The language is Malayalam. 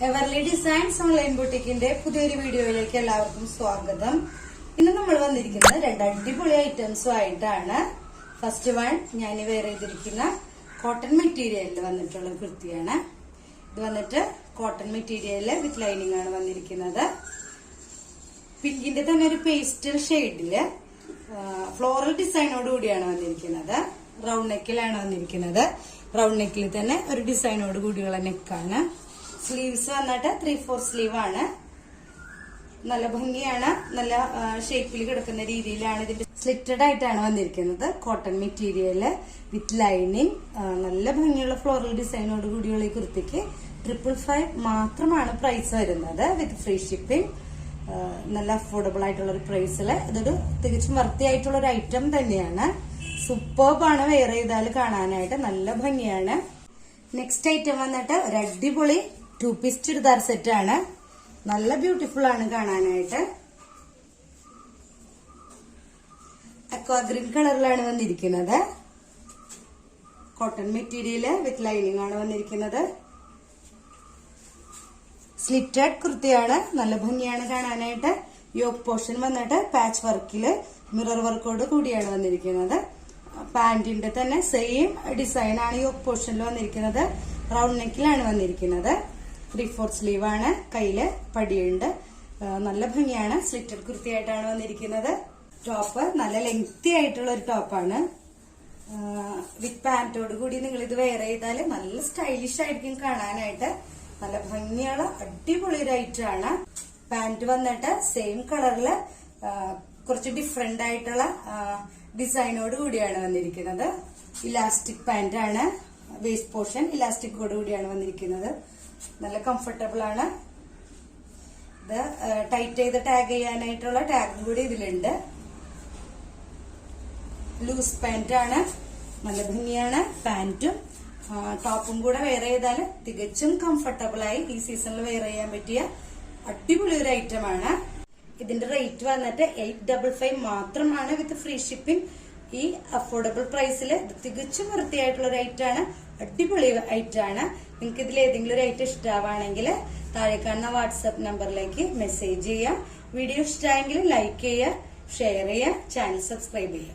എവർലി ഡിസൈൻസ് ഓൺലൈൻ ബുട്ടിക്കിന്റെ പുതിയൊരു വീഡിയോയിലേക്ക് എല്ലാവർക്കും സ്വാഗതം. ഇന്ന് നമ്മൾ വന്നിരിക്കുന്നത് രണ്ട് അടിപൊളി ഐറ്റംസും ആയിട്ടാണ്. ഫസ്റ്റ് വൺ ഞാൻ വെയർ ചെയ്തിരിക്കുന്ന കോട്ടൺ മെറ്റീരിയലിൽ വന്നിട്ടുള്ള കുർത്തിയാണ്. ഇത് വന്നിട്ട് കോട്ടൺ മെറ്റീരിയല് വിത്ത് ലൈനിങ് ആണ് വന്നിരിക്കുന്നത്. പിങ്കിന്റെ തന്നെ ഒരു പേസ്റ്റൽ ഷെയ്ഡില് ഫ്ലോറൽ ഡിസൈനോട് കൂടിയാണ് വന്നിരിക്കുന്നത്. റൗണ്ട് നെക്കിലാണ് വന്നിരിക്കുന്നത്. റൗണ്ട് നെക്കിൽ തന്നെ ഒരു ഡിസൈനോട് കൂടിയുള്ള നെക്കാണ്. സ്ലീവ്സ് വന്നിട്ട് 3/4 സ്ലീവ് ആണ്. നല്ല ഭംഗിയാണ്. നല്ല ഷേപ്പിൽ കിടക്കുന്ന രീതിയിലാണ് ഇതിന്റെ സ്ലിറ്റഡ് ആയിട്ടാണ് വന്നിരിക്കുന്നത്. കോട്ടൺ മെറ്റീരിയല് വിത്ത് ലൈനിങ്, നല്ല ഭംഗിയുള്ള ഫ്ലോറൽ ഡിസൈനോട് കൂടിയുള്ള ഈ കുർത്തിക്ക് 555 മാത്രമാണ് പ്രൈസ് വരുന്നത്. വിത്ത് ഫ്രീ ഷിപ്പിംഗ്. നല്ല അഫോർഡബിൾ ആയിട്ടുള്ള ഒരു പ്രൈസില് ഇതൊരു തികച്ചും വർത്തിയായിട്ടുള്ള ഒരു ഐറ്റം തന്നെയാണ്. സൂപ്പർബാണ്. വെയർ ചെയ്താൽ കാണാനായിട്ട് നല്ല ഭംഗിയാണ്. നെക്സ്റ്റ് ഐറ്റം വന്നിട്ട് ഒരു അടിപൊളി 2 പീസ് ചുരിദാർ സെറ്റ് ആണ്. നല്ല ബ്യൂട്ടിഫുൾ ആണ് കാണാനായിട്ട്. അക്വാ ഗ്രീൻ കളറിലാണ് വന്നിരിക്കുന്നത്. കോട്ടൺ മെറ്റീരിയല് വിത്ത് ലൈനിങ് ആണ് വന്നിരിക്കുന്നത്. സ്ലിറ്റഡ് കുർത്തിയാണ്. നല്ല ഭംഗിയാണ് കാണാനായിട്ട്. യോക്ക് പോർഷൻ വന്നിട്ട് പാച്ച് വർക്കില് മിറർ വർക്കോട് കൂടിയാണ് വന്നിരിക്കുന്നത്. പാന്റിന്റെ തന്നെ സെയിം ഡിസൈൻ ആണ് യോക്ക് പോർഷനിൽ വന്നിരിക്കുന്നത്. റൗണ്ട് നെക്കിലാണ് വന്നിരിക്കുന്നത്. 3/4 സ്ലീവ് ആണ്. കയ്യില് പടിയുണ്ട്. നല്ല ഭംഗിയാണ്. സ്ലിറ്റഡ് കുർത്തിയായിട്ടാണ് വന്നിരിക്കുന്നത്. ടോപ്പ് നല്ല ലെങ്തി ആയിട്ടുള്ള ഒരു ടോപ്പാണ്. വിത്ത് പാന്റോട് കൂടി നിങ്ങൾ ഇത് വെയർ ചെയ്താൽ നല്ല സ്റ്റൈലിഷ് ആയിരിക്കും കാണാനായിട്ട്. നല്ല ഭംഗിയുള്ള അടിപൊളി ഒരു ഐറ്റം ആണ്. പാന്റ് വന്നിട്ട് സെയിം കളറില് കുറച്ച് ഡിഫറെന്റ് ആയിട്ടുള്ള ഡിസൈനോട് കൂടിയാണ് വന്നിരിക്കുന്നത്. ഇലാസ്റ്റിക് പാന്റ് ആണ്. വേസ്റ്റ് പോർഷൻ ഇലാസ്റ്റിക്കോട് കൂടിയാണ് വന്നിരിക്കുന്നത്. നല്ല കംഫർട്ടബിൾ ആണ്. ഇത് ടൈറ്റ് ചെയ്ത് ടാഗ് ചെയ്യാനായിട്ടുള്ള ടാഗും കൂടി ഇതിലുണ്ട്. ലൂസ് പാന്റ് ആണ്. നല്ല ഭംഗിയാണ്. പാന്റും ടോപ്പും കൂടെ വെയർ ചെയ്താൽ തികച്ചും കംഫർട്ടബിൾ ആയി ഈ സീസണിൽ വെയർ ചെയ്യാൻ പറ്റിയ അടിപൊളി ഒരു ഐറ്റം ആണ്. ഇതിന്റെ റേറ്റ് വന്നിട്ട് 855 മാത്രമാണ് വിത്ത് ഫ്രീ ഷിപ്പിംഗ്. ഈ അഫോർഡബിൾ പ്രൈസിൽ തികച്ചും വൃത്തിയായിട്ടുള്ള ഒരു ഐറ്റം ആണ്. അടിപൊളി ഐറ്റം ആണ്. നിങ്ങൾക്ക് ഇതിൽ ഏതെങ്കിലും ഒരു ഐറ്റം ഇഷ്ടമാണെങ്കിൽ താഴെ കാണുന്ന വാട്സ്ആപ്പ് നമ്പറിലേക്ക് മെസ്സേജ് ചെയ്യാം. വീഡിയോ ഇഷ്ടമായെങ്കിൽ ലൈക്ക് ചെയ്യുക, ഷെയർ ചെയ്യുക, ചാനൽ സബ്സ്ക്രൈബ് ചെയ്യുക.